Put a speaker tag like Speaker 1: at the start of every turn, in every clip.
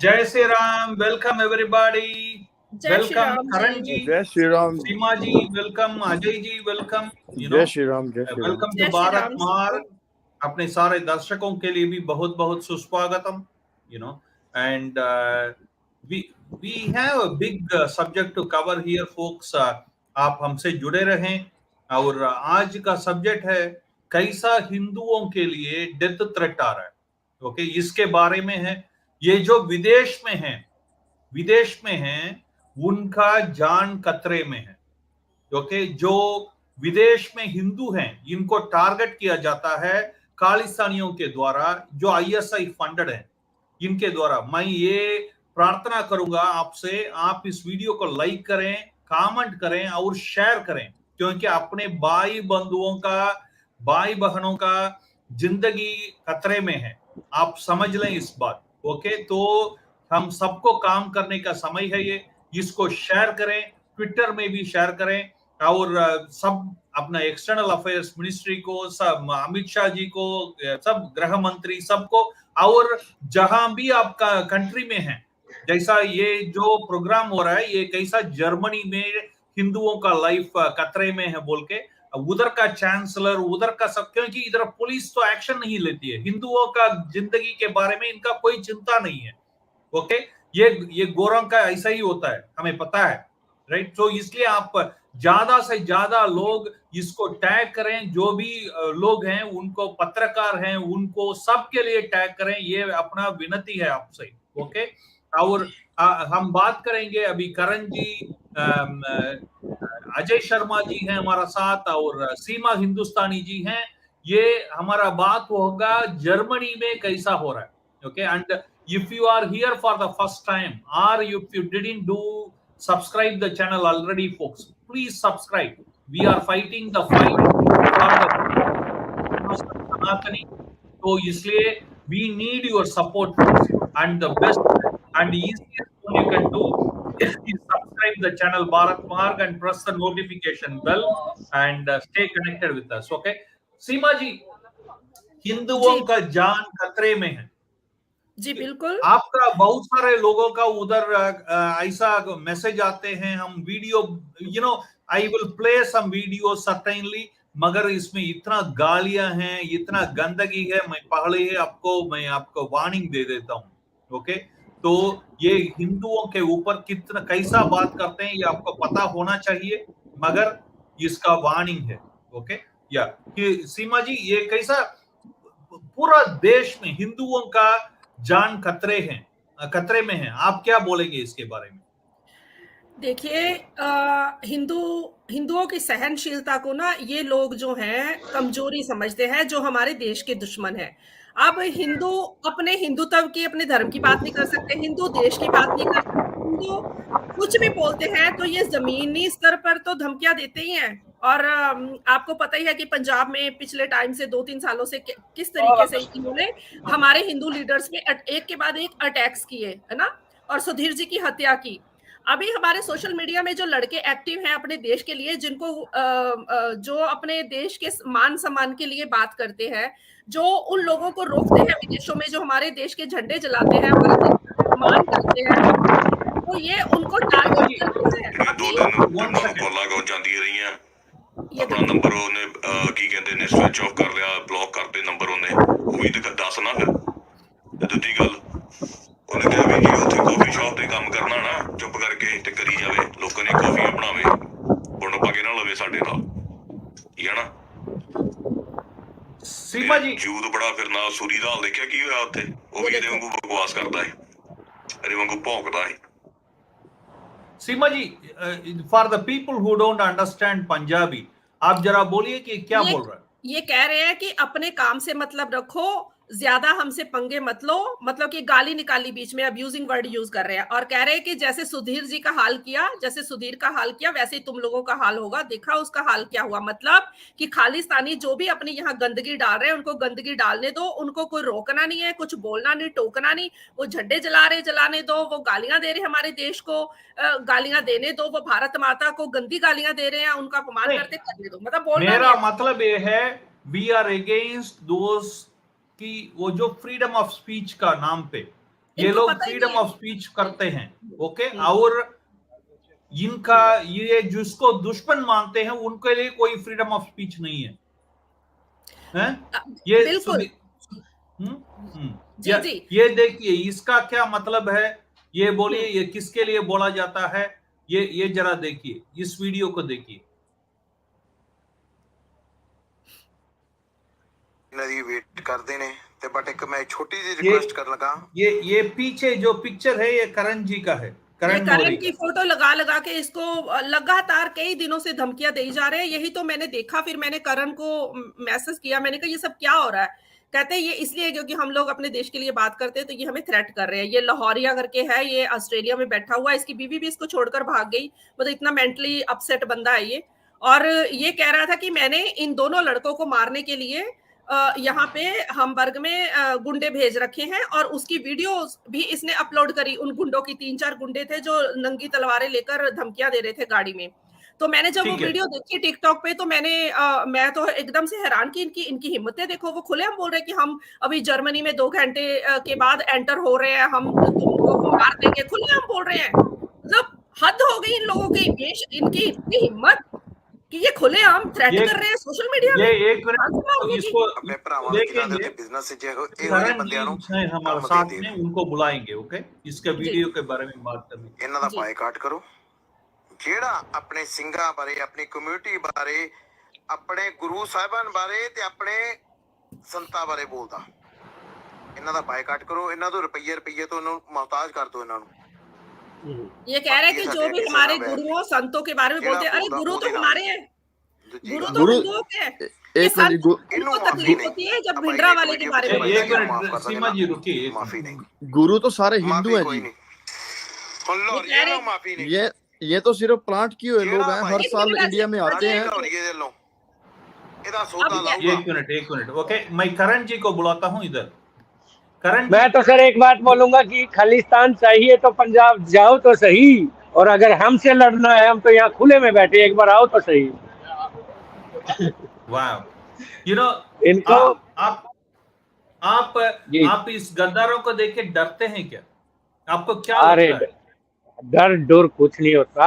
Speaker 1: जय Shri Ram, welcome everybody, welcome Karan ji,
Speaker 2: जय Shri Ram,
Speaker 1: Seema ji welcome, Ajay ji welcome,
Speaker 2: जय श्री राम, जय श्री राम,
Speaker 1: वेलकम टू भारत मार्ग। अपने सारे दर्शकों के लिए भी बहुत बहुत सुस्वागतम, and we have a big subject to cover here folks. आप हमसे जुड़े रहें और आज का सब्जेक्ट है कैसा हिंदुओं के लिए डेथ थ्रेट आ रहा है। ओके, इसके बारे में है। ये जो विदेश में हैं उनका जान खतरे में है। ओके, जो विदेश में हिंदू हैं इनको टारगेट किया जाता है खालिस्तानियों के द्वारा, जो आईएसआई फंडेड है इनके द्वारा। मैं ये प्रार्थना करूंगा आपसे, आप इस वीडियो को लाइक करें, कमेंट करें और शेयर करें, क्योंकि अपने भाई बंधुओं का, भाई बहनों का जिंदगी खतरे में है। आप समझ लें इस बात। ओके, तो हम सबको काम करने का समय है ये। इसको शेयर करें, ट्विटर में भी शेयर करें और सब अपना एक्सटर्नल अफेयर्स मिनिस्ट्री को, सब अमित शाह जी को, सब गृह मंत्री सबको, और जहां भी आपका कंट्री में है, जैसा ये जो प्रोग्राम हो रहा है ये कैसा जर्मनी में हिंदुओं का लाइफ खतरे में है बोल के, उधर का चांसलर, उधर का सब, क्योंकि इधर पुलिस तो एक्शन नहीं लेती है, हिंदुओं का जिंदगी के बारे में इनका कोई चिंता नहीं है। ओके, ये गोरों का ऐसा ही होता है, हमें पता है, राइट। तो इसलिए आप ज्यादा से ज्यादा लोग इसको टैग करें, जो भी लोग हैं उनको, पत्रकार हैं उनको, सबके लिए टैग करें, ये अपना विनती है आपसे। ओके, और हम बात करेंगे अभी करण जी, अजय शर्मा जी हैं हमारा साथ, और सीमा हिंदुस्तानी जी हैं। ये हमारा बात होगा जर्मनी में कैसा हो रहा है। Okay, and if you are here for the first time, or if you didn't do subscribe the channel already, folks, please subscribe. We are fighting the fight for the Sanatani, so इसलिए we need your support, folks, and the best and easiest one you can do is subscribe the channel Bharat Marg and press the notification bell and stay connected with us. Okay, सीमा जी, हिंदुओं का जान खतरे में है
Speaker 3: जी बिल्कुल।
Speaker 1: आपका बहुत सारे लोगों का उधर ऐसा मैसेज आते हैं, हम video, I will play some video certainly, मगर इसमें इतना गालियां हैं, इतना गंदगी है, मैं आपको वार्निंग दे देता हूं। ओके, तो ये हिंदुओं के ऊपर कितना कैसा बात करते हैं ये आपको पता होना चाहिए, मगर इसका वार्निंग है। ओके, या कि सीमा जी, ये कैसा पूरा देश में हिंदुओं का जान खतरे में है, आप क्या बोलेंगे इसके बारे में?
Speaker 3: देखिए, हिंदुओं की सहनशीलता को ना ये लोग जो हैं कमजोरी समझते हैं, जो हमारे देश के दुश्मन हैं। अब हिंदू अपने हिंदुत्व की, अपने धर्म की बात नहीं कर सकते, हिंदू देश की बात नहीं कर सकते, हिंदू कुछ भी बोलते हैं तो ये जमीनी स्तर पर तो धमकियां देते ही हैं। और आपको पता ही है कि पंजाब में पिछले टाइम से 2-3 सालों से किस तरीके से इन्होंने हमारे हिंदू लीडर्स पे एक के बाद एक अटैक्स किए, है ना, और सुधीर जी की हत्या की। अभी हमारे सोशल मीडिया में जो लड़के एक्टिव हैं अपने देश के लिए, जिनको जो अपने देश के मान सम्मान के लिए बात करते हैं, जो उन लोगों को रोकते हैं विदेशों में, जो हमारे देश के झंडे जलाते हैं, हमारे देश का सम्मान करते हैं, तो ये उनको टारगेट करते हैं।
Speaker 4: अपना नंबर ਉਹਨੇ ਕੀ ਕਹਿੰਦੇ ਨੇ ਸਵਿਚ ਆਫ ਕਰ ਲਿਆ, ਬਲੌਕ ਕਰਤੇ ਨੰਬਰ ਉਹਨੇ, ਉਹ ਵੀ ਤੇ ਦੱਸ ਨਾ। ਫਿਰ ਤੇ ਦੂਜੀ ਗੱਲ ਉਹਨੇ ਕਿਹਾ ਵੀ ਜੀ ਉੱਥੇ ਕਾਫੀ ਸ਼ਾਪ ਤੇ ਕੰਮ ਕਰਨਾ ਨਾ, ਚੁੱਪ ਕਰਕੇ ਤੇ ਕਰੀ ਜਾਵੇ, ਲੋਕਾਂ ਨੇ ਕਾਫੀਆਂ ਬਣਾਵੇ, ਹੁਣ ਪਾ ਕੇ ਨਾ ਲਵੇ ਸਾਡੇ ਨਾਲ, ਠੀਕ ਹੈ ਨਾ।
Speaker 1: सीमा जी,
Speaker 4: ਜੂਦ ਬੜਾ ਫਿਰਨਾ, ਸੂਰੀ ਦਾ ਹਾਲ ਦੇਖਿਆ ਕੀ ਹੋਇਆ ਉੱਥੇ, ਉਹ ਵੀ ਇਹਦੇ ਵਾਂਗੂ ਬਕਵਾਸ ਕਰਦਾ ਹੈ, ਇਹਦੇ ਵਾਂਗੂ ਭੌਂਕਦਾ ਹੈ।
Speaker 1: Seema ji, for the people who don't understand Punjabi, आप जरा बोलिए कि क्या बोल रहा है।
Speaker 3: ये कह रहे हैं कि अपने काम से मतलब रखो, ज्यादा हमसे पंगे मत लो, मतलब कि गाली निकाली बीच में, अब्यूजिंग वर्ड यूज कर रहे हैं, और कह रहे हैं कि जैसे सुधीर जी का हाल किया, जैसे सुधीर का हाल किया वैसे ही तुम लोगों का हाल होगा। देखा उसका हाल क्या हुआ, मतलब कि खालिस्तानी जो भी अपने यहाँ गंदगी डाल रहे हैं उनको गंदगी डालने दो, उनको कोई रोकना नहीं है, कुछ बोलना नहीं, टोकना नहीं। वो झंडे जला रहे, जलाने दो, वो गालियां दे रहे हमारे देश को, गालियां देने दो, वो भारत माता को गंदी गालियां दे रहे हैं, उनका अपमान करते करने दो, मतलब बोलना।
Speaker 1: मेरा मतलब ये है, वी आर अगेंस्ट दोज कि वो जो फ्रीडम ऑफ स्पीच का नाम पे ये
Speaker 3: इनको
Speaker 1: लोग
Speaker 3: पता ही
Speaker 1: फ्रीडम
Speaker 3: नहीं है।
Speaker 1: ऑफ स्पीच करते हैं, ओके। और इनका ये जिसको दुश्मन मानते हैं उनके लिए कोई फ्रीडम ऑफ स्पीच नहीं है, हैं? ये
Speaker 3: बिल्कुल। जी, जी।
Speaker 1: ये देखिए इसका क्या मतलब है, ये बोलिए, ये किसके लिए बोला जाता है, ये जरा देखिए, इस वीडियो को देखिए।
Speaker 5: नदी वेट करते ने ते बट एक मैं छोटी सी
Speaker 1: ये
Speaker 5: रिक्वेस्ट कर लगा,
Speaker 1: ये पीछे जो पिक्चर है ये करण जी का है,
Speaker 3: ये
Speaker 1: करण मौर्य
Speaker 3: करण की
Speaker 1: का।
Speaker 3: फोटो लगा लगा के इसको लगातार कई दिनों से धमकियां दी जा रहे हैं। यही तो मैंने देखा, फिर मैंने करण को मैसेज किया, मैंने कहा ये सब क्या हो रहा है। कहते हैं ये इसलिए क्योंकि हम लोग अपने देश के लिए बात करते हैं तो ये हमें थ्रेट कर रहे हैं। ये लाहौरिया करके है, ये ऑस्ट्रेलिया में बैठा हुआ है, इसकी बीवी भी इसको छोड़कर भाग गई। मतलब इतना मेंटली अपसेट बंदा है ये। और ये कह रहा था कि मैंने इन दोनों लड़कों को मारने के लिए यहाँ पे हमबर्ग में गुंडे भेज रखे हैं, और उसकी वीडियो भी इसने अपलोड करी। उन गुंडों की 3-4 गुंडे थे जो नंगी तलवारें लेकर धमकियां दे रहे थे गाड़ी में। तो मैंने जब वो वीडियो देखी टिकटॉक पे तो मैं तो एकदम से हैरान की इनकी हिम्मतें देखो। वो खुलेआम बोल रहे हैं कि हम अभी जर्मनी में 2 घंटे के बाद एंटर हो रहे हैं, हम तुमको मार देंगे, खुलेआम बोल रहे हैं। मतलब हद हो गई इन लोगों की, इनकी इतनी हिम्मत कि ये खुलेआम थ्रेट कर रहे हैं सोशल मीडिया में।
Speaker 1: ये एक मिनट इसको
Speaker 5: अपने भरावां दे जिन्हां दे
Speaker 1: देखेंगे,
Speaker 5: बिजनेस जे हो
Speaker 1: करण जी
Speaker 5: बंदियां नु
Speaker 1: हैं हमारे
Speaker 5: काम
Speaker 1: साथ
Speaker 5: दे
Speaker 1: में, उनको बुलाएंगे, ओके, इसके वीडियो के बारे में बात करने।
Speaker 5: इन्हां दा बायकाट करो। जेड़ा अपने सिंघां बारे, अपनी कम्युनिटी बारे, अपने गुरु साहिबान बारे ते अपने संतां बारे बोलदा, इन्हां दा बायकाट करो। इन्हां तो रुपये तो इन्हां मोहताज कर दो इन्हां नु।
Speaker 3: ये कह रहे हैं कि जो भी हमारे गुरुओं संतों के बारे में बोलते हैं, अरे गुरु तो हमारे हैं, गुरु तो हिंदुओं के हैं। ये
Speaker 2: एक मिनट,
Speaker 3: संत इनको तकलीफ होती है जब भिंडरा वाले के बारे में
Speaker 1: एक मिनट सीमा जी रुकिए,
Speaker 5: माफी नहीं,
Speaker 2: गुरु तो सारे हिंदू हैं
Speaker 5: कोई
Speaker 2: जी।
Speaker 5: नहीं। सुन लो, ये लो माफी नहीं।
Speaker 2: ये तो सिर्फ प्लांट किए हुए लोग हैं, हर
Speaker 3: एक
Speaker 2: साल
Speaker 3: मिनट
Speaker 2: इंडिया में आते हैं।
Speaker 1: एक मिनट, ओके, मैं करण जी को बुलाता हूँ इधर। करण
Speaker 6: मैं तो सर एक बात बोलूंगा कि खालिस्तान चाहिए तो पंजाब जाओ तो सही, और अगर हमसे लड़ना है, हम तो यहाँ खुले में बैठे, एक बार आओ तो सही।
Speaker 1: वाह, यू नो,
Speaker 6: इनको
Speaker 1: आप इस गद्दारों को देख के डरते हैं क्या? आपको क्या
Speaker 6: अरे
Speaker 1: लगता है?
Speaker 6: डर डर कुछ नहीं होता।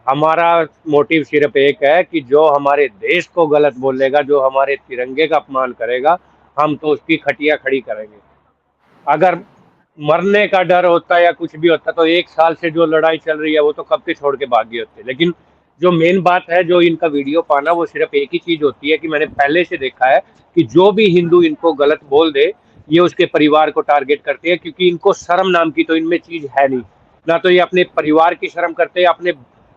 Speaker 6: हमारा मोटिव सिर्फ एक है कि जो हमारे देश को गलत बोलेगा, जो हमारे तिरंगे का अपमान करेगा, हम तो उसकी खटिया खड़ी करेंगे। अगर मरने का डर होता या कुछ भी होता तो 1 साल से जो लड़ाई चल रही है वो तो कब के छोड़ के भाग गए होते। लेकिन जो मेन बात है, जो इनका वीडियो पाना, वो सिर्फ एक ही चीज होती है कि मैंने पहले से देखा है कि जो भी हिंदू इनको गलत बोल दे, ये उसके परिवार को टारगेट करते हैं, क्योंकि इनको शर्म नाम की तो इनमें चीज है नहीं। ना तो ये अपने परिवार की शर्म करते, अपने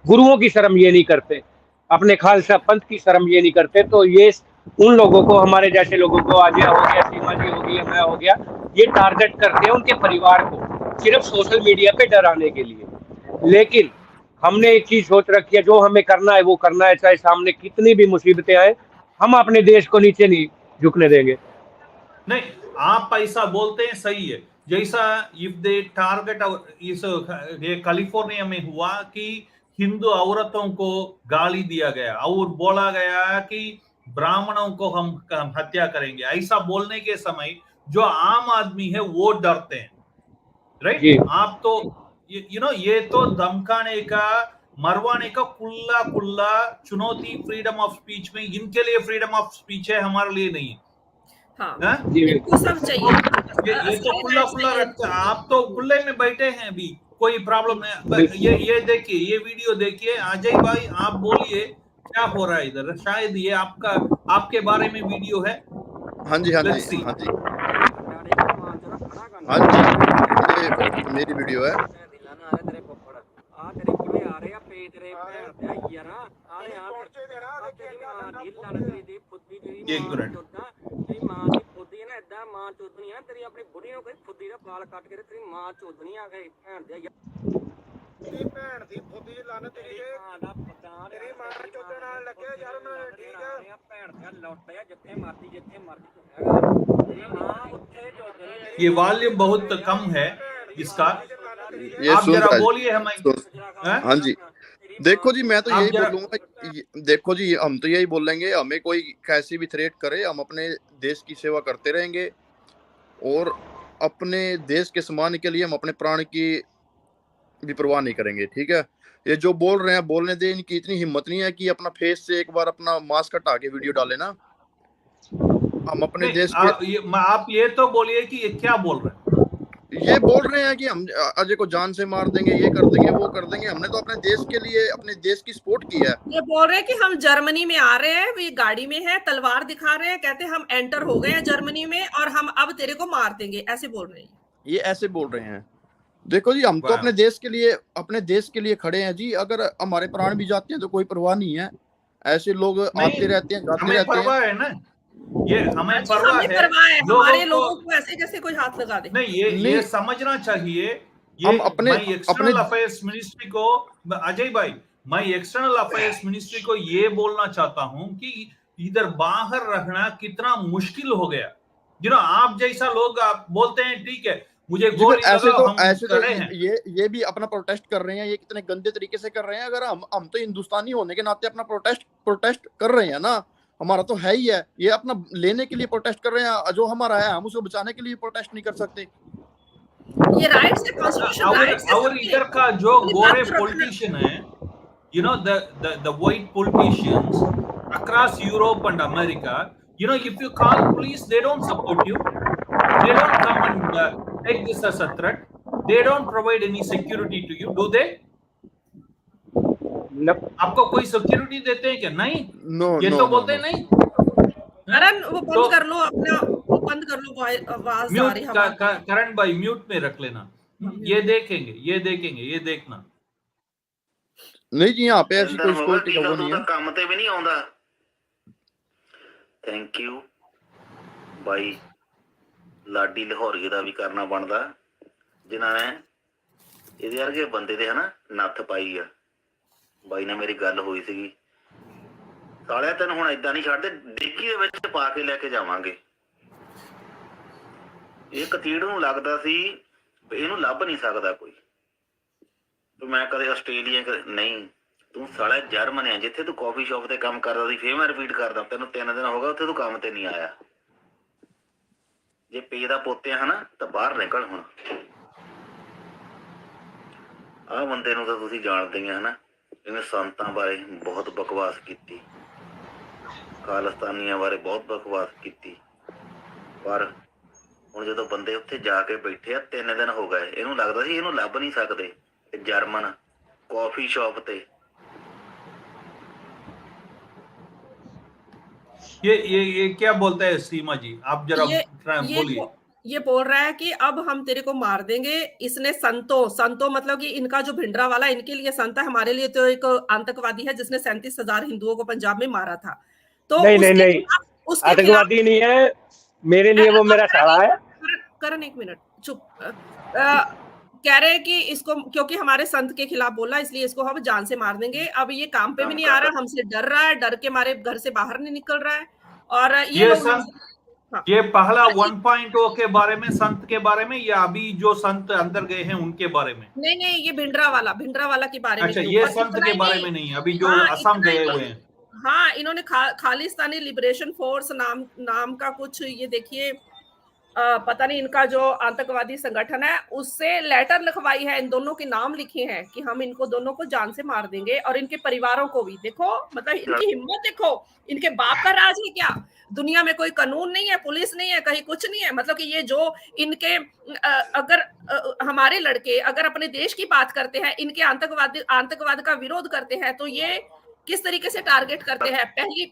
Speaker 6: गुरुओं की शर्म ये नहीं करते, अपने खालसा पंथ की शर्म ये नहीं करते। तो ये उन लोगों को, हमारे जैसे लोगों को, आजिया हो गया, सीमा जी हो गई, मैं हो गया, ये टारगेट करते हैं उनके परिवार को, सिर्फ सोशल मीडिया पे डराने के लिए। लेकिन हमने एक चीज सोच रखी है, जो हमें करना है वो करना है, चाहे सामने कितनी भी मुसीबतें आए, हम अपने देश को नीचे नहीं झुकने देंगे।
Speaker 1: नहीं, आप ऐसा बोलते हैं, सही है। जैसा इफ दे टारगेट, इस ये कैलिफोर्निया में हुआ कि हिंदू औरतों को गाली दिया गया और बोला गया कि ब्राह्मणों को हम हत्या करेंगे। ऐसा बोलने के समय जो आम आदमी है वो डरते हैं, राइट? आप तो यू नो, ये तो धमकाने का, मरवाने का कुल्ला कुल्ला चुनौती फ्रीडम ऑफ स्पीच में। इनके लिए फ्रीडम ऑफ स्पीच है, हमारे लिए नहीं।
Speaker 3: हाँ, इनको सब चाहिए।
Speaker 1: ये तो खुला खुला रखता है, आप तो खुले में बैठे हैं, अभी कोई प्रॉब्लम नहीं। ये देखिए, ये वीडियो देखिए। अजय भाई, आप बोलिए क्या हो रहा है इधर? शायद ये आपके बारे में वीडियो है।
Speaker 2: हाँ जी, हाँ
Speaker 1: Let's
Speaker 2: जी,
Speaker 1: see.
Speaker 2: हाँ जी, हाँ जी, ये मेरी वीडियो है।
Speaker 1: एक मिनट, ये वॉल्यूम बहुत कम है इसका,
Speaker 2: ये
Speaker 1: आप
Speaker 2: सुन
Speaker 1: जरा
Speaker 2: रहा है।
Speaker 1: बोलिए
Speaker 2: हाँ जी, देखो जी, मैं तो
Speaker 1: आप
Speaker 2: यही
Speaker 1: जरा-
Speaker 2: बोलूंगा। देखो जी, हम तो यही बोलेंगे, हमें कोई कैसी भी थ्रेट करे, हम अपने देश की सेवा करते रहेंगे। और अपने देश के सम्मान के लिए हम अपने प्राण की भी परवाह नहीं करेंगे, ठीक है। ये जो बोल रहे हैं बोलने दे, इनकी इतनी हिम्मत नहीं है कि अपना फेस से एक बार अपना मास्क हटा के वीडियो डाले ना। हम अपने
Speaker 1: नहीं,
Speaker 2: देश के
Speaker 1: आप ये तो बोलिए कि ये क्या बोल रहे हैं।
Speaker 2: ये बोल रहे हैं कि हम अजय को जान से मार देंगे, ये कर देंगे, वो कर देंगे। हमने तो अपने देश के लिए, अपने देश की सपोर्ट की है।
Speaker 3: ये बोल रहे हैं कि हम जर्मनी में आ रहे हैं, ये गाड़ी में है, तलवार दिखा रहे हैं, कहते हैं हम एंटर हो गए हैं जर्मनी में और हम अब तेरे को मार देंगे, ऐसे बोल रहे हैं।
Speaker 2: ये ऐसे बोल रहे हैं। देखो जी, हम तो
Speaker 1: वाह।
Speaker 2: अपने देश के लिए खड़े हैं जी। अगर हमारे प्राण भी जाते हैं तो कोई परवाह नहीं है। ऐसे लोग आते रहते हैं, जाते
Speaker 1: हमें
Speaker 2: रहते
Speaker 1: परवाह
Speaker 2: हैं।
Speaker 1: है ना, ये हमें
Speaker 3: अच्छा,
Speaker 1: परवाह
Speaker 3: हमें
Speaker 1: है।
Speaker 3: परवाह है,
Speaker 1: लोगों
Speaker 3: हमारे
Speaker 1: को
Speaker 3: लोगों को ऐसे कैसे कोई हाथ लगा दे।
Speaker 1: नहीं,
Speaker 2: नहीं।
Speaker 1: ये समझना चाहिए। ये
Speaker 2: हम अपने
Speaker 1: मैं एक्सटर्नल अफेयर्स मिनिस्ट्री को, अजय भाई, मैं एक्सटर्नल अफेयर्स मिनिस्ट्री को ये बोलना चाहता हूं कि इधर बाहर रहना कितना मुश्किल हो गया। आप जैसा लोग आप बोलते हैं ठीक है, मुझे
Speaker 2: जी,
Speaker 1: गोली
Speaker 2: ऐसे
Speaker 1: लगाओ,
Speaker 2: तो
Speaker 1: हम
Speaker 2: ऐसे तो
Speaker 1: खड़े हैं।
Speaker 2: ये भी अपना प्रोटेस्ट कर रहे हैं। ये कितने गंदे तरीके से कर रहे हैं। अगर हम तो हिंदुस्तानी होने के नाते अपना प्रोटेस्ट कर रहे हैं ना, हमारा तो है ही है। ये अपना लेने के लिए प्रोटेस्ट कर रहे हैं। जो हमारा है हम उसको बचाने के लिए प्रोटेस्ट नहीं कर सकते।
Speaker 3: ये राइट्स है, कॉन्स्टिट्यूशन राइट्स है
Speaker 1: और
Speaker 3: सबके।
Speaker 1: इधर का जो
Speaker 3: अपनी
Speaker 1: गोरे
Speaker 3: बात तो रखना।
Speaker 1: पॉलिटिशियन है, the white politicians across Europe and America, if you call police, they don't support you. They don't come and take this as a threat. They don't provide any security to you, do they? आपको कोई security देते हैं क्या? नहीं।
Speaker 2: No,
Speaker 1: ये
Speaker 2: no,
Speaker 1: तो
Speaker 2: no,
Speaker 1: बोलते
Speaker 2: no.
Speaker 1: नहीं।
Speaker 3: करण, वो
Speaker 1: तो
Speaker 3: बंद कर लो अपना, वो बंद कर लो, आवाज आ
Speaker 1: म्यूट
Speaker 3: रही है।
Speaker 1: करण भाई, म्यूट में रख लेना। ये देखेंगे, ये देखना।
Speaker 2: नहीं जी, यहाँ पे ऐसी
Speaker 5: इधर
Speaker 2: कोई
Speaker 5: होगा
Speaker 2: सिक्योरिटी
Speaker 5: कि
Speaker 2: का वो
Speaker 5: तू
Speaker 2: नहीं
Speaker 5: ਤਾਂ
Speaker 2: है।
Speaker 5: ਕੰਮ ਤੇ ਵੀ ਨਹੀਂ ਆਉਂਦਾ। ਥੈਂਕ ਯੂ ਬਾਈ ਲਾਡੀ ਲਾਹੌਰੀਏ ਦਾ ਵੀ ਕਰਨਾ ਬਣਦਾ, ਜਿਨ੍ਹਾਂ ਨੇ ਇਹਦੇ ਵਰਗੇ ਬੰਦੇ ਦੇ ਹਨਾ ਨੱਥ ਪਾਈ ਆ। ਬਾਈ ਨਾਲ ਮੇਰੀ ਗੱਲ ਹੋਈ ਸੀਗੀ, ਸਾਲਿਆ ਤੈਨੂੰ ਹੁਣ ਏਦਾਂ ਨਹੀਂ ਛੱਡਦੇ, ਡਿੱਗੀ ਦੇ ਵਿੱਚ ਪਾ ਕੇ ਲੈ ਕੇ ਜਾਵਾਂਗੇ। ਇਹ ਕਤੀੜ ਨੂੰ ਲੱਗਦਾ ਸੀ ਇਹਨੂੰ ਲੱਭ ਨਹੀਂ ਸਕਦਾ ਕੋਈ। ਮੈਂ ਕਦੇ ਆਸਟ੍ਰੇਲੀਆ ਨਹੀਂ, ਤੂੰ ਸਾਲਾ ਜਰਮਨ ਹੈ ਜਿੱਥੇ ਤੂੰ ਕਾਫੀ ਸ਼ਾਪ ਤੇ ਕੰਮ ਕਰਦਾ ਸੀ। ਫੇਰ ਮੈਂ ਰਿਪੀਟ ਕਰਦਾ, ਤੈਨੂੰ 3 ਦਿਨ ਹੋ ਗਏ ਉੱਥੇ ਤੂੰ ਕੰਮ ਤੇ ਨਹੀਂ ਆਇਆ। ਜੇ ਪੇ ਦਾ ਪੋਤੇ ਹਨਾ ਤਾਂ ਬਾਹਰ ਨਿਕਲ ਹੁਣ। ਆਹ ਬੰਦੇ ਨੂੰ ਤਾਂ ਤੁਸੀਂ ਜਾਣਦੇ ਹੀ ਹਨਾ, ਇਹਨੇ ਸੰਤਾਂ ਬਾਰੇ ਬਹੁਤ ਬਕਵਾਸ ਕੀਤੀ, ਖਾਲਿਸਤਾਨੀਆਂ ਬਾਰੇ ਬਹੁਤ ਬਕਵਾਸ ਕੀਤੀ। ਪਰ ਹੁਣ ਜਦੋਂ ਬੰਦੇ ਉੱਥੇ ਜਾ ਕੇ ਬੈਠੇ ਆ, 3 ਦਿਨ ਹੋ ਗਏ, ਇਹਨੂੰ ਲੱਗਦਾ ਸੀ ਇਹਨੂੰ ਲੱਭ ਨਹੀਂ ਸਕਦੇ। जर्मन कॉफी शॉप पे
Speaker 1: ये क्या बोलता है सीमा जी, आप जरा बोलिए।
Speaker 3: ये बोल रहा है कि अब हम तेरे को मार देंगे। इसने संतो मतलब कि इनका जो भिंडरा वाला, इनके लिए संत है, हमारे लिए तो एक आतंकवादी है जिसने 37,000 हिंदुओं को पंजाब में मारा था। तो
Speaker 6: नहीं, आतंकवादी नहीं है मेरे लिए, वो मेरा साला है।
Speaker 3: करण एक मिनट चुप। कह रहे हैं कि इसको क्योंकि हमारे संत के खिलाफ बोला, इसलिए इसको हम जान से मार देंगे। अब ये काम पे भी नहीं आ रहा, हमसे डर रहा है, डर के मारे घर से बाहर नहीं निकल रहा है। और
Speaker 1: ये पहला 1.0 के बारे में, संत के बारे में, या अभी जो संत अंदर गए हैं उनके बारे में?
Speaker 3: नहीं, ये भिंडरा वाला के बारे में।
Speaker 1: अच्छा, ये संत के बारे में नहीं, अभी जो असम गए हुए हैं।
Speaker 3: हाँ, इन्होंने खालिस्तानी लिबरेशन फोर्स नाम का कुछ, ये देखिए, पता नहीं इनका जो आतंकवादी संगठन है, उससे लेटर लिखवाई है, इन दोनों के नाम लिखे हैं कि हम इनको दोनों को जान से मार देंगे, और इनके परिवारों को भी। देखो मतलब इनकी हिम्मत देखो, इनके बाप का राज है क्या? दुनिया में कोई कानून नहीं है, पुलिस नहीं है, कहीं कुछ नहीं है। मतलब कि ये जो इनके अगर हमारे लड़के अगर अपने देश की बात करते हैं, इनके आतंकवाद का विरोध करते हैं, तो ये किस तरीके से टारगेट करते हैं पहली।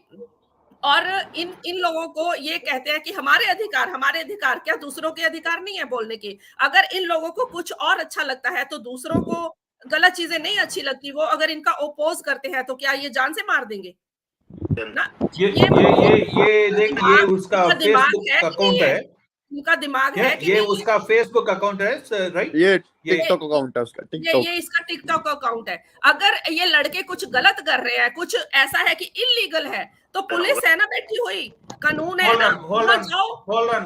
Speaker 3: और इन लोगों को ये कहते हैं कि हमारे अधिकार क्या दूसरों के अधिकार नहीं है बोलने के? अगर इन लोगों को कुछ और अच्छा लगता है तो दूसरों को गलत चीजें नहीं अच्छी लगती, वो अगर इनका ओपोज करते हैं तो क्या ये जान से मार देंगे ना?
Speaker 1: ये उसका फेसबुक अकाउंट है,
Speaker 3: उनका दिमाग है कि
Speaker 1: ये उसका फेसबुक अकाउंट है, राइट?
Speaker 2: ये टिकटॉक अकाउंट है उसका,
Speaker 3: ये इसका टिकटॉक अकाउंट है। अगर ये लड़के कुछ गलत कर रहे हैं, कुछ ऐसा है कि इलीगल है, तो पुलिस है ना बैठी हुई, कानून है ना,
Speaker 1: hold on,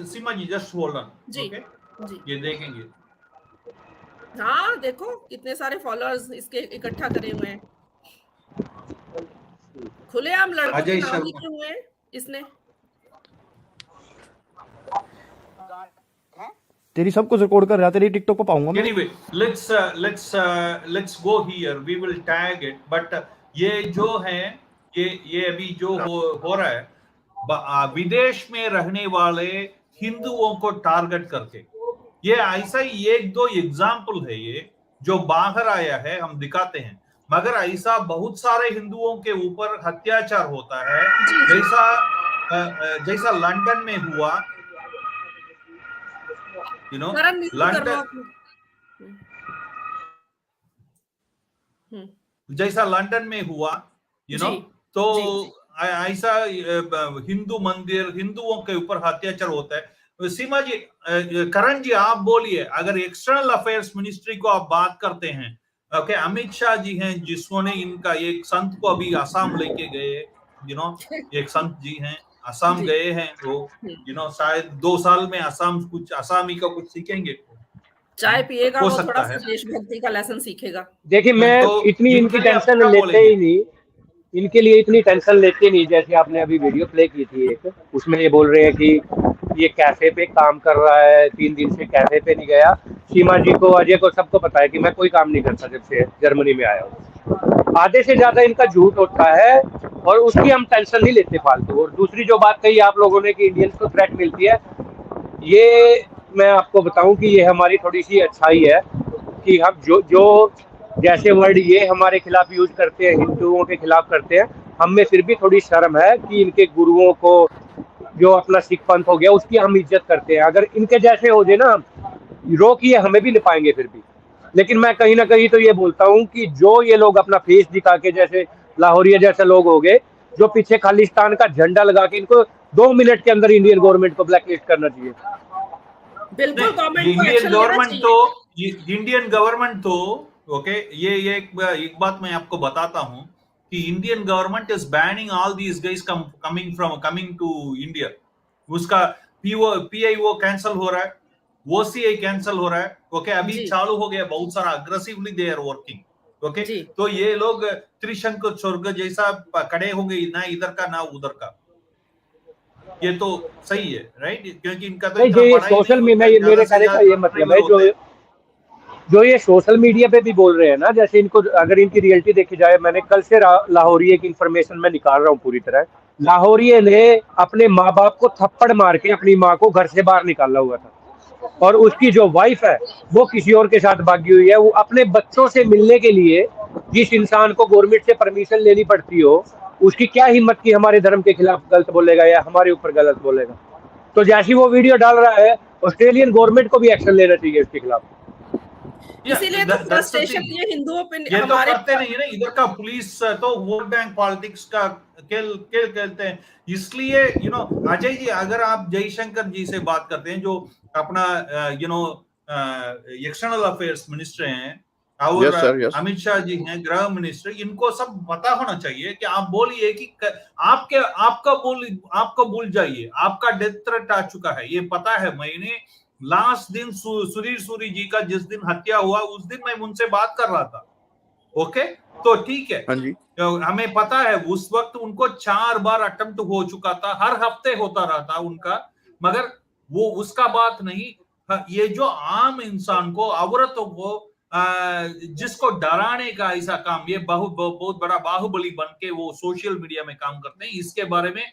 Speaker 1: Seema ji, just hold on
Speaker 3: जी,
Speaker 1: जी, ये देखेंगे।
Speaker 3: हाँ, देखो कितने सारे फॉलोअर्स इसके इकट्ठा करे हुए हैं, खुलेआम लड़कों के नाम लिखे हुए हैं इसने।
Speaker 2: तेरी सब कुछ रिकॉर्ड कर रहा है, तेरी टिकटॉक पे पाऊंगा मैं।
Speaker 1: Anyway, let's go here. We will tag it. But ये जो है ये अभी जो हो रहा है विदेश में रहने वाले हिंदुओं को टारगेट करके, ये ऐसा ही एक दो एग्जाम्पल है ये जो बाहर आया है, हम दिखाते हैं। मगर ऐसा बहुत सारे हिंदुओं के ऊपर अत्याचार होता है, जैसा लंदन में हुआ,
Speaker 3: करण नीचे कर लो
Speaker 1: लंदन
Speaker 3: आप।
Speaker 1: जैसा लंदन में हुआ,
Speaker 3: जी,
Speaker 1: तो
Speaker 3: जी।
Speaker 1: ऐसा हिंदू मंदिर, हिंदुओं के ऊपर अत्याचार होता है। सीमा जी, करण जी आप बोलिए, अगर एक्सटर्नल अफेयर्स मिनिस्ट्री को आप बात करते हैं, ओके, अमित शाह जी हैं जिसने इनका एक संत को अभी आसाम लेके गए, एक संत जी हैं आसाम
Speaker 3: जी।
Speaker 1: गए हैं, वो शायद 2 साल में आसामी का कुछ सीखेंगे,
Speaker 3: चाय पिएगा,
Speaker 1: हो
Speaker 3: वो
Speaker 1: सकता
Speaker 3: थोड़ा
Speaker 1: है।
Speaker 3: सा देशभक्ति का लेसन सीखेगा।
Speaker 6: देखिए, मैं
Speaker 1: तो
Speaker 6: इतनी इनकी
Speaker 1: इनके लिए आप
Speaker 6: टेंशन
Speaker 1: क्या
Speaker 6: लेते
Speaker 1: बोलेंगे?
Speaker 6: ही नहीं, इनके लिए इतनी टेंशन लेते नहीं। जैसे आपने अभी वीडियो प्ले की थी एक, उसमें ये बोल रहे हैं कि ये कैफे पे काम कर रहा है, 3 दिन से कैफे पे नहीं गया। सीमा जी को, अजय को, सबको पता है कि मैं कोई काम नहीं करता जब से जर्मनी में आया हूँ। आधे से ज्यादा इनका झूठ होता है और उसकी हम टेंशन नहीं लेते फालतू। और दूसरी जो बात कही आप लोगों ने कि इंडियंस को थ्रेट मिलती है, ये मैं आपको बताऊं कि ये हमारी थोड़ी सी अच्छाई है कि हम जो जैसे वर्ड ये हमारे खिलाफ यूज करते हैं, हिंदुओं के खिलाफ करते हैं, हमें फिर भी थोड़ी शर्म है कि इनके गुरुओं को, जो अपना सिख पंथ हो गया, उसकी हम इज्जत करते हैं। अगर इनके जैसे हो जाए ना, रोकिए, हमें भी निपाएंगे फिर भी। लेकिन मैं कहीं ना कहीं तो ये बोलता हूँ कि जो ये लोग अपना फेस दिखा के, जैसे लाहौरिया जैसे लोग हो गए जो पीछे खालिस्तान का झंडा लगा के, इनको 2 मिनट के अंदर इंडियन गवर्नमेंट को ब्लैकलिस्ट करना चाहिए।
Speaker 3: बिल्कुल गवर्नमेंट को
Speaker 1: इंडियन
Speaker 3: एक्शन लेना
Speaker 1: गवर्नमेंट
Speaker 3: चाहिए।
Speaker 1: तो इंडियन गवर्नमेंट तो ओके, ये एक बात मैं आपको बताता हूं कि Indian government is banning all these guys coming to India. उसका पीआईओ कैंसिल हो रहा है, ओसीआई कैंसिल हो रहा है, ओके, अभी
Speaker 3: जी।
Speaker 1: चालू हो गया बहुत सारा, aggressively they are working, okay.
Speaker 3: जी।
Speaker 1: तो ये लोग त्रिशंकु स्वर्ग जैसा खड़े हो गए, ना इधर का ना उधर का। ये तो सही है, राइट, क्योंकि इनका तो
Speaker 6: नहीं,
Speaker 1: इतना
Speaker 6: जो ये
Speaker 1: पढ़ाई नहीं
Speaker 6: सोशल
Speaker 1: होता,
Speaker 6: मीडिया,
Speaker 1: ज्यादा
Speaker 6: मेरे
Speaker 1: से
Speaker 6: कहने का
Speaker 1: ज्यादा
Speaker 6: ये मतलब है,
Speaker 1: ट्राइबल होते हैं।
Speaker 6: जो ये सोशल मीडिया पे भी बोल रहे हैं ना, जैसे इनको, अगर इनकी रियलिटी देखी जाए, मैंने कल से लाहौरिये की इंफॉर्मेशन मैं निकाल रहा हूँ पूरी तरह। लाहौरिये ने अपने माँ बाप को थप्पड़ मार के अपनी माँ को घर से बाहर निकाला हुआ था, और उसकी जो वाइफ है वो किसी और के साथ भागी हुई है। वो अपने बच्चों से मिलने के लिए जिस इंसान को गवर्नमेंट से परमिशन लेनी पड़ती हो, उसकी क्या हिम्मत की हमारे धर्म के खिलाफ गलत बोलेगा या हमारे ऊपर गलत बोलेगा। तो जैसी वो वीडियो डाल रहा है, ऑस्ट्रेलियन गवर्नमेंट को भी एक्शन लेना चाहिए उसके खिलाफ।
Speaker 3: इसीलिए तो फ्रस्ट्रेशन ये हिंदुओं पे
Speaker 1: ये तो
Speaker 3: हमारे
Speaker 1: करते नहीं है ना, इधर का पुलिस तो वोट बैंक पॉलिटिक्स का खेल खेलते हैं। इसलिए अजय जी, अगर आप जयशंकर जी से बात करते हैं, जो अपना एक्सटर्नल अफेयर्स मिनिस्टर हैं, और
Speaker 2: yes sir, yes.
Speaker 1: Amit Shah ji हैं गृह मिनिस्टर, इनको सब पता होना चाहिए कि आप बोलिए कि आपका भूल जाइए, आपका डेथ थ्रेट आ चुका है, ये पता है। मैंने लास्ट दिन सुधीर सूरी जी का जिस दिन हत्या हुआ, उस दिन मैं उनसे बात कर रहा था, ओके, तो ठीक है,
Speaker 2: हाँ जी।
Speaker 1: हमें पता है उस वक्त उनको 4 बार अटेम्प्ट हो चुका था, हर हफ्ते होता रहा था उनका, मगर वो उसका बात नहीं। ये जो आम इंसान को, औरतों को, जिसको डराने का ऐसा काम, ये बहुत बड़ा बाहुबली बन के वो सोशल मीडिया में काम करते हैं। इसके बारे में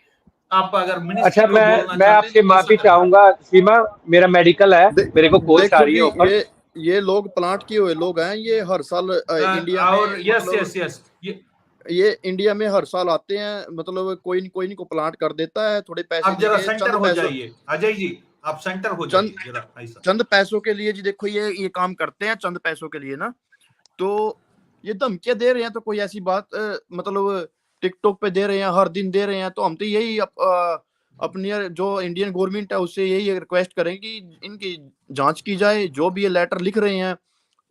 Speaker 1: आप अगर मिनिस्ट्री
Speaker 6: अच्छा,
Speaker 1: को बोलना
Speaker 6: मैं आपसे माफी
Speaker 1: चाहते हैं
Speaker 6: चाहूंगा सीमा, मेरा मेडिकल है, मेरे को कॉल आ
Speaker 2: देखो
Speaker 6: रही है
Speaker 2: जी,
Speaker 6: ऊपर।
Speaker 2: ये लोग प्लांट किए हुए लोग हैं, ये हर साल इंडिया में,
Speaker 1: और यस
Speaker 2: मतलब
Speaker 1: यस
Speaker 2: ये इंडिया में हर साल आते हैं, मतलब कोई नहीं को प्लांट कर देता है, थोड़े पैसे
Speaker 1: आप जरा
Speaker 2: देके,
Speaker 1: सेंटर हो जाइए अजय जी, आप सेंटर हो जाइए जरा ऐसा।
Speaker 2: चंद पैसों के लिए जी। देखो ये काम करते हैं चंद पैसों के लिए ना, तो ये धमकियां दे रहे हैं, तो कोई ऐसी बात मतलब टिकटॉक पे दे रहे हैं, हर दिन दे रहे हैं, तो हम तो यही अपनी जो इंडियन गवर्नमेंट है उससे यही रिक्वेस्ट करें कि इनकी जांच की जाए, जो भी ये लेटर लिख रहे हैं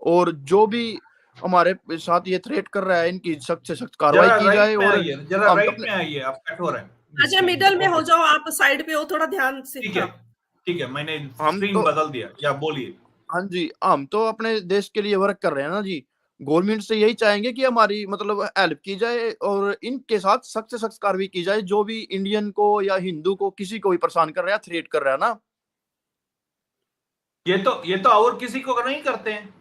Speaker 2: और जो भी हमारे साथ ये थ्रेट कर रहा है, इनकी सख्त से सख्त कार्रवाई की जाए। और
Speaker 1: जरा राइट में आइए, आप कट हो रहे हैं।
Speaker 3: अच्छा, मिडल में हो जाओ, आप साइड पे हो, थोड़ा ध्यान से।
Speaker 1: ठीक है, मैंने स्क्रीन बदल दिया, क्या बोलिए।
Speaker 2: हाँ जी, हम तो अपने देश के लिए वर्क कर रहे हैं ना जी। गवर्नमेंट से यही चाहेंगे कि हमारी मतलब हेल्प की जाए और इनके साथ सख्त से सख्त कार्रवाई की जाए, जो भी इंडियन को या हिंदू को, किसी को भी परेशान कर रहा है, थ्रेट कर रहा है ना।
Speaker 1: ये तो और किसी को नहीं करते हैं।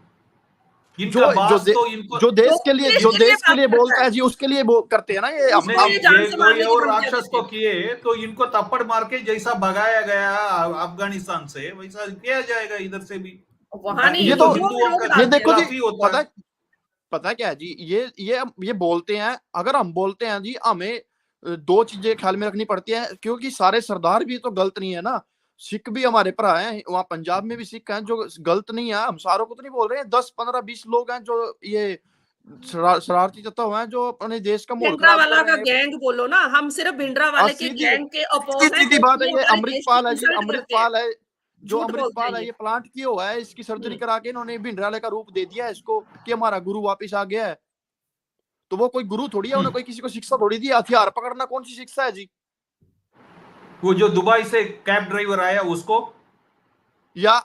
Speaker 1: इनका
Speaker 2: जो
Speaker 1: बास तो इनको
Speaker 2: जो देश के लिए
Speaker 3: बात
Speaker 2: बोलता
Speaker 3: करता
Speaker 2: है जी, उसके लिए करते हैं ना ये।
Speaker 3: उसके
Speaker 1: नहीं,
Speaker 3: लिए जान से
Speaker 1: ये
Speaker 3: मारने की
Speaker 1: और
Speaker 3: धमकियां
Speaker 1: राक्षस
Speaker 3: देते
Speaker 1: को
Speaker 3: हैं।
Speaker 1: किए तो इनको थप्पड़ मार के जैसा भगाया गया अफगानिस्तान से, वैसा किया जाएगा इधर से भी।
Speaker 3: वहां नहीं,
Speaker 2: ये
Speaker 1: तो
Speaker 2: तो
Speaker 3: हिंदुओं में
Speaker 1: हिंदुओं
Speaker 3: लोग
Speaker 1: का
Speaker 2: ये
Speaker 3: डालते हैं।
Speaker 2: देखो जी,
Speaker 1: खिलाफ ही होता है।
Speaker 2: पता क्या है जी, ये बोलते हैं, अगर हम बोलते हैं जी, हमें दो चीजें ख्याल में रखनी पड़ती है, क्योंकि सारे सरदार भी तो गलत नहीं है ना। सिख भी हमारे भरा हैं, वहाँ पंजाब में भी सिख हैं जो गलत नहीं है। हम सारों को तो नहीं बोल रहे हैं, 10 15 20 लोग हैं जो ये शरारती तत्व हैं जो अपने देश का माहौल खराब
Speaker 3: भिंडरावाला
Speaker 2: कर
Speaker 3: का
Speaker 2: रहे हैं।
Speaker 3: गैंग बोलो ना, हम सिर्फ भिंडरावाले के
Speaker 2: सीधी
Speaker 3: गैंग के
Speaker 2: सीधी
Speaker 3: अपोज हैं
Speaker 2: सीधी
Speaker 3: जो
Speaker 2: बात है,
Speaker 3: ये
Speaker 2: ये
Speaker 3: हमारे देश की
Speaker 2: अमृतपाल है जी,
Speaker 3: इंसल्ट करते हैं,
Speaker 2: अमृतपाल है जो
Speaker 3: झूठ बोलते हैं
Speaker 2: अमृतपाल है,
Speaker 3: ये।
Speaker 2: ये प्लांट किया हुआ है, इसकी सर्जरी करा के इन्होंने भिंडराले का रूप दे दिया है इसको कि हमारा गुरु वापिस आ गया है। तो वो कोई गुरु थोड़ी है, उन्हें कोई किसी को शिक्षा थोड़ी दी। हथियार पकड़ना कौन सी शिक्षा है जी?
Speaker 1: वो जो दुबई से कैब ड्राइवर आया उसको,
Speaker 2: या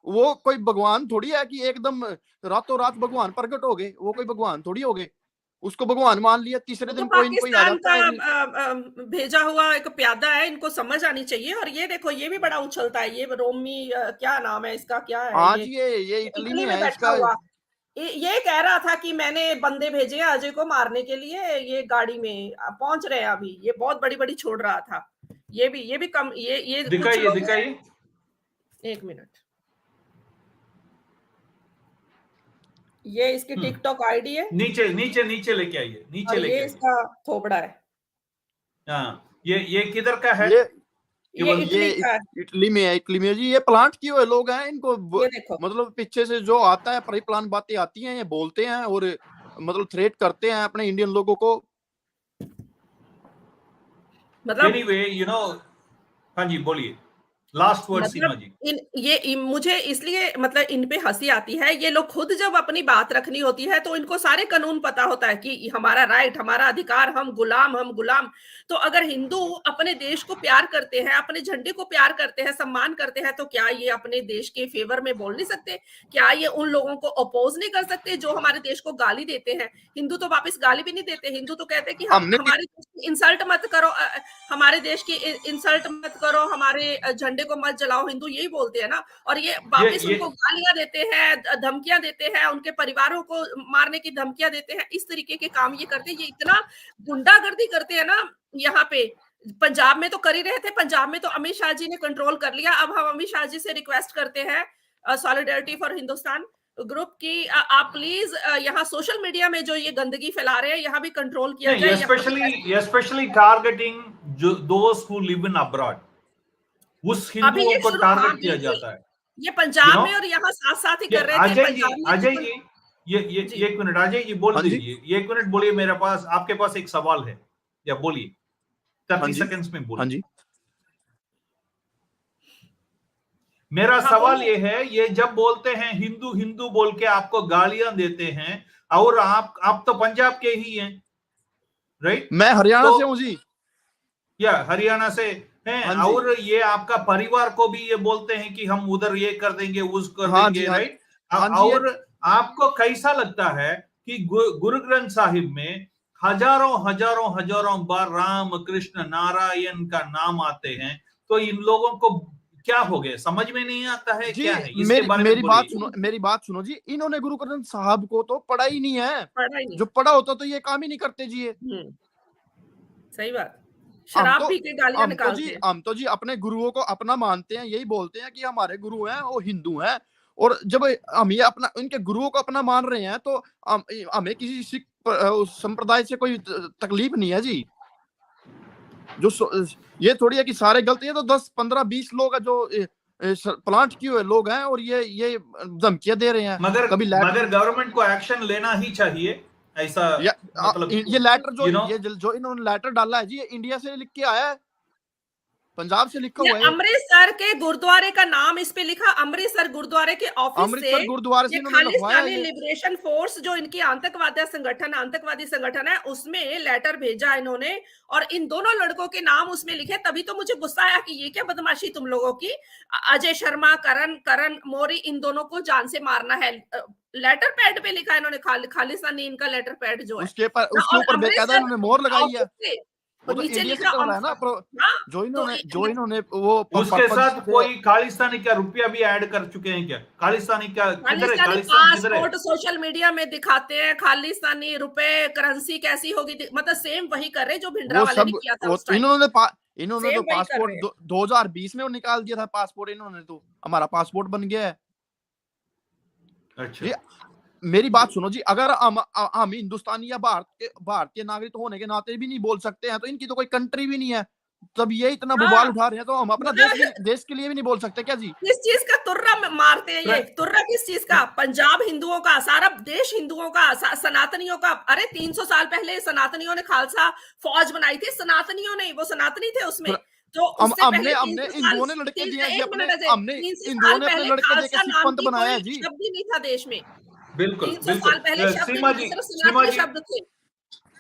Speaker 2: वो कोई भगवान थोड़ी है कि एकदम रातों रात भगवान प्रकट हो गए? वो कोई भगवान थोड़ी हो गए, उसको भगवान मान लिया, तीसरे
Speaker 3: वो तो
Speaker 2: दिन कोई न कोई आ
Speaker 3: पाकिस्तान
Speaker 2: जाता
Speaker 3: का
Speaker 2: है जी।
Speaker 3: भेजा हुआ एक प्यादा है, इनको समझ आनी चाहिए। और ये देखो, ये भी बड़ा उछलता है, ये रोमी क्या नाम है इसका, क्या है
Speaker 2: हाँ
Speaker 3: ये
Speaker 2: जी, ये इटली
Speaker 3: इटली
Speaker 2: में
Speaker 3: में
Speaker 2: है
Speaker 3: बैठा
Speaker 2: इसका।
Speaker 3: हुआ। ये कह रहा था कि मैंने बंदे भेजे हैं अजय को मारने के लिए, ये गाड़ी में पहुंच रहे हैं अभी। ये बहुत बड़ी बड़ी छोड़ रहा था। ये भी कम, ये कुछ
Speaker 1: दिखाइए
Speaker 3: लोग
Speaker 1: दिखाइए।
Speaker 3: एक मिनट, ये इसकी टिकटॉक आईडी है
Speaker 1: नीचे नीचे नीचे लेके आइए, नीचे
Speaker 3: और
Speaker 1: लेके
Speaker 3: ये
Speaker 1: आइए।
Speaker 3: इसका थोबड़ा है।
Speaker 1: हाँ, ये किधर का है?
Speaker 2: ये
Speaker 3: ये इटली का है।
Speaker 2: इटली में है, इटली में जी। ये प्लांट किए हुए लोग हैं, इनको
Speaker 3: ये देखो,
Speaker 2: मतलब पीछे से जो आता है प्री प्लान बातें आती हैं, ये बोलते हैं और मतलब थ्रेट करते हैं अपने इंडियन लोगों को।
Speaker 3: मतलब
Speaker 1: एनीवे हाँ जी बोलिए, लास्ट वर्ड सीमा
Speaker 3: मतलब
Speaker 1: जी।
Speaker 3: मुझे इसलिए मतलब इन पे हंसी आती है। ये लोग खुद जब अपनी बात रखनी होती है तो इनको सारे कानून पता होता है कि हमारा राइट, हमारा अधिकार, हम गुलाम। तो अगर हिंदू अपने देश को प्यार करते हैं, अपने झंडे को प्यार करते हैं, सम्मान करते हैं, तो क्या ये अपने देश के फेवर में बोल नहीं सकते? क्या ये उन लोगों को अपोज नहीं कर सकते जो हमारे देश को गाली देते हैं? हिंदू तो वापस गाली भी नहीं देते। हिंदू तो कहते हैं कि
Speaker 2: हमने
Speaker 3: हमारे देश की इंसल्ट मत करो, हमारे देश की इंसल्ट मत करो, हमारे झंडे को मत जलाओ। हिंदू यही बोलते हैं ना। और ये वापस
Speaker 1: ये
Speaker 3: उनको गालियां देते हैं, धमकियां देते हैं, उनके परिवारों को मारने की धमकियां देते हैं। इस तरीके के काम ये करते हैं। ये इतना गुंडागर्दी करते हैं ना। यहाँ पे पंजाब में तो कर ही रहे थे, पंजाब में तो अमित शाह जी ने कंट्रोल कर लिया। अब हम अमित शाह जी से रिक्वेस्ट करते हैं, सॉलिडेरिटी फॉर हिंदुस्तान ग्रुप की, आप प्लीज यहाँ सोशल मीडिया में जो ये गंदगी फैला रहे हैं, यहाँ भी कंट्रोल किया जाए।
Speaker 1: especially targeting those who live in abroad, उस
Speaker 3: अभी
Speaker 1: हिंदुओं
Speaker 3: ये
Speaker 1: को
Speaker 3: शुरू,
Speaker 1: टारगेट
Speaker 3: हाँ
Speaker 1: किया
Speaker 3: बिल्कुल,
Speaker 1: जाता है।
Speaker 3: ये पंजाब
Speaker 1: You know?
Speaker 3: में और यहाँ साथ साथ ही
Speaker 1: ये
Speaker 3: कर रहे थे।
Speaker 1: अजय जी,
Speaker 3: पंजाब में
Speaker 1: अजय
Speaker 3: तो
Speaker 1: जी, ये
Speaker 3: जी।
Speaker 1: एक मिनट अजय जी बोल
Speaker 2: हाँ जी,
Speaker 1: दीजिए, ये एक मिनट बोलिए। मेरे पास आपके पास एक सवाल है, या बोलिए,
Speaker 2: हाँ
Speaker 1: 30
Speaker 2: जी,
Speaker 1: सेकंड्स में
Speaker 2: हाँ
Speaker 1: बोलिए।
Speaker 2: जी।
Speaker 1: मेरा
Speaker 3: हाँ
Speaker 1: सवाल
Speaker 3: बोलो।
Speaker 1: ये है, ये जब बोलते हैं हिंदू हिंदू बोल के आपको गालियां देते हैं, और आप तो पंजाब के ही हैं, राइट?
Speaker 2: मैं हरियाणा
Speaker 1: तो
Speaker 2: से हूँ जी।
Speaker 1: या हरियाणा से हैं,
Speaker 2: हाँ जी,
Speaker 1: और ये आपका परिवार को भी ये बोलते हैं कि हम उधर ये कर देंगे, उस कर
Speaker 2: हाँ
Speaker 1: देंगे,
Speaker 2: जी, हाँ,
Speaker 1: राइट?
Speaker 2: हाँ जी।
Speaker 1: और आपको कैसा लगता है कि गुरु ग्रंथ साहिब में हजारों हजारों हजारों बार राम कृष्ण नारायण का नाम आते हैं, तो इन लोगों को क्या हो गया? समझ में नहीं आता है
Speaker 2: जी,
Speaker 1: क्या है? इसके बारे में
Speaker 2: मेरी बात
Speaker 1: बोलिए।
Speaker 2: सुनो, मेरी बात सुनो जी। इन्होंने गुरु ग्रंथ साहब को तो पढ़ा ही नहीं है।
Speaker 3: पढ़ा ही नहीं।
Speaker 2: जो पढ़ा होता तो ये काम ही नहीं करते जी। ये
Speaker 3: सही बात।
Speaker 2: हम
Speaker 3: शराब
Speaker 2: तो
Speaker 3: पी के गालियां निकालते हैं।
Speaker 2: हम तो जी अपने गुरुओं को अपना मानते हैं, यही बोलते हैं कि हमारे गुरु हैं, वो हिंदू हैं। और जब हम ये अपना उनके गुरुओं को अपना मान रहे हैं, तो हमें किसी सिख संप्रदाय से कोई तकलीफ नहीं है जी। ये थोड़ी है कि सारे गलत। ये तो 10 15 20 लोग है जो प्लांट किए हुए लोग हैं, और ये धमकियां दे रहे हैं।
Speaker 1: मगर
Speaker 2: कभी लेटर,
Speaker 1: गवर्नमेंट को एक्शन लेना ही चाहिए, ऐसा मतलब
Speaker 2: ये लेटर जो
Speaker 1: you know,
Speaker 2: जो इन्होंने लेटर डाला है जी, ये इंडिया से लिख के आया है, पंजाब से लिखा
Speaker 3: ये
Speaker 2: हुआ है।
Speaker 3: अमृतसर के गुरुद्वारे का नाम इस पे लिखा, अमृतसर गुरुद्वारे के ऑफिस से।
Speaker 2: अमृतसर गुरुद्वारे से
Speaker 3: ये
Speaker 2: इन्होंने लिखवाया
Speaker 3: खालिस्तानी
Speaker 2: ये।
Speaker 3: लिबरेशन फोर्स जो इनकी आतंकवादी संगठन है, उसमें लेटर भेजा इन्होंने, और इन दोनों लड़कों के नाम उसमें लिखे। तभी तो मुझे गुस्सा आया कि ये क्या बदमाशी तुम लोगों की। अजय शर्मा, करण मौर्य, इन दोनों को जान से मारना है। लेटर पैड पे लिखा इन्होंने, खालिस्तानी इनका लेटर पैड जो है
Speaker 2: उसके
Speaker 3: ना। और
Speaker 2: ऊपर बेकायदा
Speaker 3: अमृतसर
Speaker 2: इन्होंने मोहर लगाई है।
Speaker 3: ऑफिस से
Speaker 2: वो तो
Speaker 3: नीचे
Speaker 2: इंडिया से
Speaker 3: लिखा
Speaker 2: चल रहा है ना
Speaker 3: हाँ,
Speaker 2: जो इन्होंने
Speaker 3: तो
Speaker 2: जो इन्होंने वो
Speaker 1: उसके साथ
Speaker 2: से-
Speaker 1: कोई खालिस्तानी का रुपया भी ऐड कर चुके हैं क्या? खालिस्तानी का किधर है?
Speaker 3: खालिस्तानी
Speaker 1: खालिस्तान किधर है?
Speaker 3: पासपोर्ट सोशल मीडिया में दिखाते हैं, खालिस्तानी रुपए करेंसी कैसी होगी, मतलब सेम वही कर रहे हैं जो भिंडरा
Speaker 2: वो
Speaker 3: वाले ने
Speaker 2: सब
Speaker 3: किया था
Speaker 2: वो
Speaker 3: उस टाइम।
Speaker 2: इन्होंने
Speaker 3: सेम
Speaker 2: तो
Speaker 3: वही कर
Speaker 2: पासपोर्ट
Speaker 3: रहे हैं।
Speaker 2: 2020 में वो निकाल दिया था पासपोर्ट, इन्होंने तो हमारा पासपोर्ट बन गया है
Speaker 1: अच्छा
Speaker 2: जी। मेरी बात सुनो जी, अगर हम हिंदुस्तानी या भारतीय नागरिक होने के नाते भी नहीं बोल सकते हैं तो इनकी तो कोई कंट्री भी नहीं है, तब ये इतना
Speaker 3: हाँ,
Speaker 2: बवाल उठा रहे हैं तो हम अपना
Speaker 3: मतलब
Speaker 2: देश के लिए भी नहीं बोल सकते क्या जी?
Speaker 3: किस चीज का तुर्रा मारते हैं ये?
Speaker 1: प्र-
Speaker 3: तुर्रा किस चीज का? पंजाब हिंदुओं का, सारा देश हिंदुओं का, सनातनियों का। अरे 300 साल पहले सनातनियों ने खालसा फौज बनाई थी, सनातनियों ने, वो सनातनी थे उसमें।
Speaker 2: फिर
Speaker 3: तो उससे
Speaker 2: हमने
Speaker 3: पहले
Speaker 2: हमने
Speaker 3: 300 साल,
Speaker 2: हिंदुओं ने लड़के दिए हैं जी,
Speaker 3: एक
Speaker 2: अपने
Speaker 3: मिनट अजय,
Speaker 2: हमने
Speaker 3: 300
Speaker 2: हिंदुओं
Speaker 3: साल
Speaker 2: ने अपने
Speaker 3: पहले
Speaker 2: लड़के दे के
Speaker 3: खालसा
Speaker 2: सिख
Speaker 3: नाम
Speaker 2: पंथ
Speaker 3: की
Speaker 2: बनाया
Speaker 3: कोई
Speaker 2: है जी।
Speaker 3: शब्द ही नहीं था देश में।
Speaker 1: बिल्कुल
Speaker 3: 300
Speaker 1: बिल्कुल।
Speaker 3: साल पहले शब्द ही
Speaker 1: सीमा
Speaker 3: नहीं,
Speaker 1: जी,
Speaker 3: सिर्फ
Speaker 1: सीमा
Speaker 3: सनातनी
Speaker 1: जी,
Speaker 3: शब्द थे।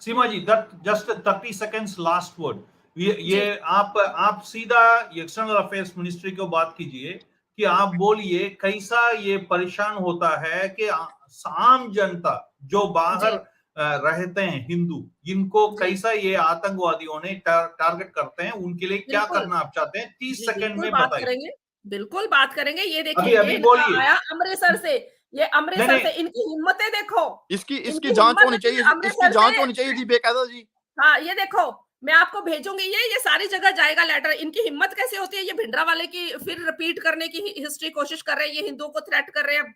Speaker 1: Seema ji, that just 30 seconds last word. ये
Speaker 3: जी,
Speaker 1: आप सीधा एक्सटर्नल अफेयर्स मिनिस्ट्री को बात कीजिए कि आप बोलिए कैसा ये परेशान होता है कि आम जनता जो बाहर
Speaker 3: जी,
Speaker 1: रहते हैं हिंदू, इनको
Speaker 3: जी,
Speaker 1: कैसा ये आतंकवादियों ने टारगेट करते हैं, उनके लिए क्या
Speaker 3: बिल्कुल।
Speaker 1: करना आप चाहते हैं? 30
Speaker 3: जी,
Speaker 1: सेकंड
Speaker 3: बिल्कुल
Speaker 1: में
Speaker 3: बात
Speaker 1: बताइए।
Speaker 3: करेंगे। बिल्कुल बात करेंगे। ये देखिए,
Speaker 1: अभी
Speaker 3: ये
Speaker 1: अभी
Speaker 3: इनका
Speaker 1: बोलिए।
Speaker 3: आया अमृतसर से। ये
Speaker 1: नहीं
Speaker 3: अमृतसर
Speaker 1: नहीं,
Speaker 3: से, इनकी हिम्मतें देखो।
Speaker 2: इसकी
Speaker 3: इनकी
Speaker 2: इसकी जांच
Speaker 3: हिम्मत
Speaker 2: होनी
Speaker 3: है कि
Speaker 2: चाहिए, इसकी
Speaker 3: अमृतसर
Speaker 2: जांच
Speaker 3: से,
Speaker 2: होनी चाहिए जी बेकायदा जी।
Speaker 3: हाँ, ये देखो, मैं आपको भेजूंगी, ये सारी जगह जाएगा लेटर। इनकी हिम्मत कैसे होती है? ये भिंडरा वाले की फिर रिपीट करने की हिस्ट्री कोशिश कर रहे हैं। ये हिंदुओं को थ्रेट कर रहे हैं।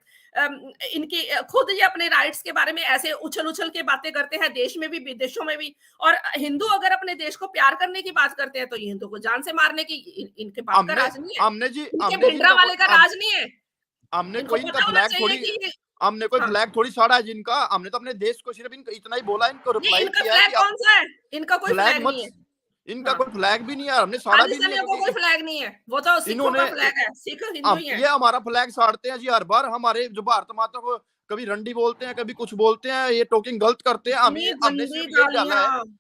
Speaker 3: इनकी खुद ये अपने राइट्स के बारे में ऐसे उछल उछल के बातें करते हैं, देश में भी विदेशों में भी। और हिंदू अगर अपने देश को प्यार करने की बात करते हैं तो ये हिंदू को जान से मारने की, इनके बाप का
Speaker 2: हमने
Speaker 3: राज नहीं है, इनके
Speaker 2: हमने जी
Speaker 3: भिंडरा
Speaker 2: इनका
Speaker 3: वाले का राज नहीं है।
Speaker 2: हमने
Speaker 3: इनको
Speaker 2: कोई इनका
Speaker 3: पता होना
Speaker 2: फ्लैग
Speaker 3: चाहिए
Speaker 2: थोड़ी
Speaker 3: कि ये,
Speaker 2: हमने कोई
Speaker 3: हाँ,
Speaker 2: फ्लैग थोड़ी साड़ा है जिनका, हमने तो अपने देश को सिर्फ इनको इतना ही बोला, इनको
Speaker 3: नहीं,
Speaker 2: रिप्लाई
Speaker 3: इनका
Speaker 2: किया है
Speaker 3: फ्लैग
Speaker 2: कि
Speaker 3: कौन सा है? इनका कोई
Speaker 2: फ्लैग
Speaker 3: फ्लैग
Speaker 2: मत,
Speaker 3: नहीं है।
Speaker 2: इनका
Speaker 3: हाँ,
Speaker 2: कोई फ्लैग भी नहीं है, हमने साड़ा भी नहीं है
Speaker 3: खालिस्तानियों को कोई
Speaker 2: क्योंकि
Speaker 3: फ्लैग नहीं है, वो तो सिखों का
Speaker 2: इन्होंने
Speaker 3: फ्लैग है, सिख हिंदू ही है।
Speaker 2: ये हमारा फ्लैग साड़ते हैं जी हर बार, हमारे जो भारत माता को कभी रंडी बोलते हैं, कभी कुछ बोलते हैं, ये टोकिंग गलत करते हैं,
Speaker 3: इतनी
Speaker 2: हमने
Speaker 3: गंदी
Speaker 2: सिर्फ यही डाला है।
Speaker 3: गालियां,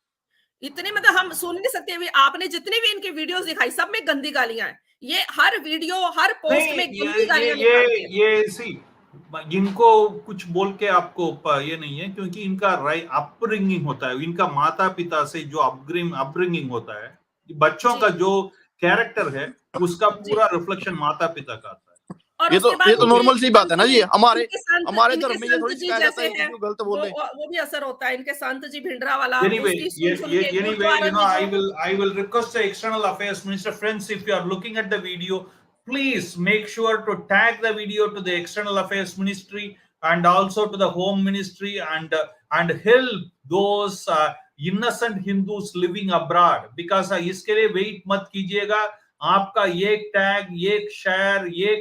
Speaker 3: इतनी, मतलब हम सुन नहीं सकते। अभी आपने जितनी भी इनकी वीडियोस दिखाई, सब में गंदी गालियां हैं। ये हर वीडियो, हर पोस्ट
Speaker 1: नहीं,
Speaker 3: में गंदी गालियां
Speaker 1: ये
Speaker 3: निकालते हैं।
Speaker 1: ये सी इनको कुछ बोल के आपको ये नहीं है, क्योंकि इनका अपब्रिंगिंग होता है, इनका माता पिता से जो अपब्रिंगिंग होता है, बच्चों
Speaker 3: जी,
Speaker 1: का जो कैरेक्टर है, उसका
Speaker 3: जी।
Speaker 1: पूरा रिफ्लेक्शन माता पिता का आता है।
Speaker 3: और उसके बाद
Speaker 2: ये तो
Speaker 3: इनके
Speaker 2: नॉर्मल सी बात है
Speaker 3: संत
Speaker 2: ना
Speaker 3: जी,
Speaker 2: जी, हमारे
Speaker 3: इनके
Speaker 2: धर्म में ये
Speaker 3: संत
Speaker 2: थोड़ी
Speaker 3: जी
Speaker 2: सिखाया जाता
Speaker 3: जैसे
Speaker 2: है कि
Speaker 3: हैं,
Speaker 2: किसी को गलत बोले।
Speaker 3: वो भी असर होता है। इनके संत जी भिंडरा वाला,
Speaker 1: Anyway,
Speaker 3: उसकी सुन सुन के
Speaker 1: anyway,
Speaker 3: गुरुद्वारा में जो,
Speaker 1: I will request the external affairs minister friends, if you are looking at the video, please make sure to tag the video to the external affairs ministry and also to the home ministry, and help those innocent Hindus living abroad, because इसके लिए wait मत कीजिएगा। आपका ये tag, ये share, ये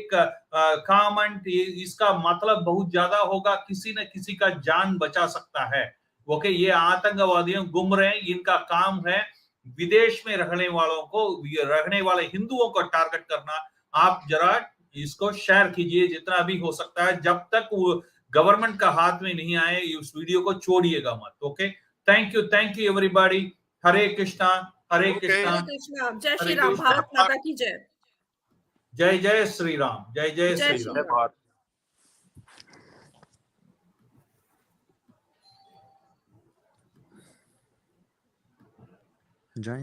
Speaker 1: comment, इसका मतलब बहुत ज्यादा होगा, किसी न किसी का जान बचा सकता है। ओके, ये आतंकवादियों गुम रहे हैं, इनका काम है विदेश में रहने वालों को, रहने वाले हिंदुओं को टारगेट करना। आप जरा इसको शेयर कीजिए जितना भी हो सकता है, जब तक वो गवर्नमेंट का हाथ में नहीं आए उस वीडियो को छोड़िएगा मत। Okay, thank you everybody. Hare Krishna, Hare
Speaker 2: okay,
Speaker 1: Krishna,
Speaker 3: Hare Krishna, जय
Speaker 1: हरे
Speaker 3: श्री राम,
Speaker 1: कृष्णा।
Speaker 3: भारत माता की जय।
Speaker 1: जय जय श्री राम, जय जय
Speaker 3: जय
Speaker 1: श्री
Speaker 3: श्री
Speaker 1: राम।
Speaker 3: राम।
Speaker 2: जय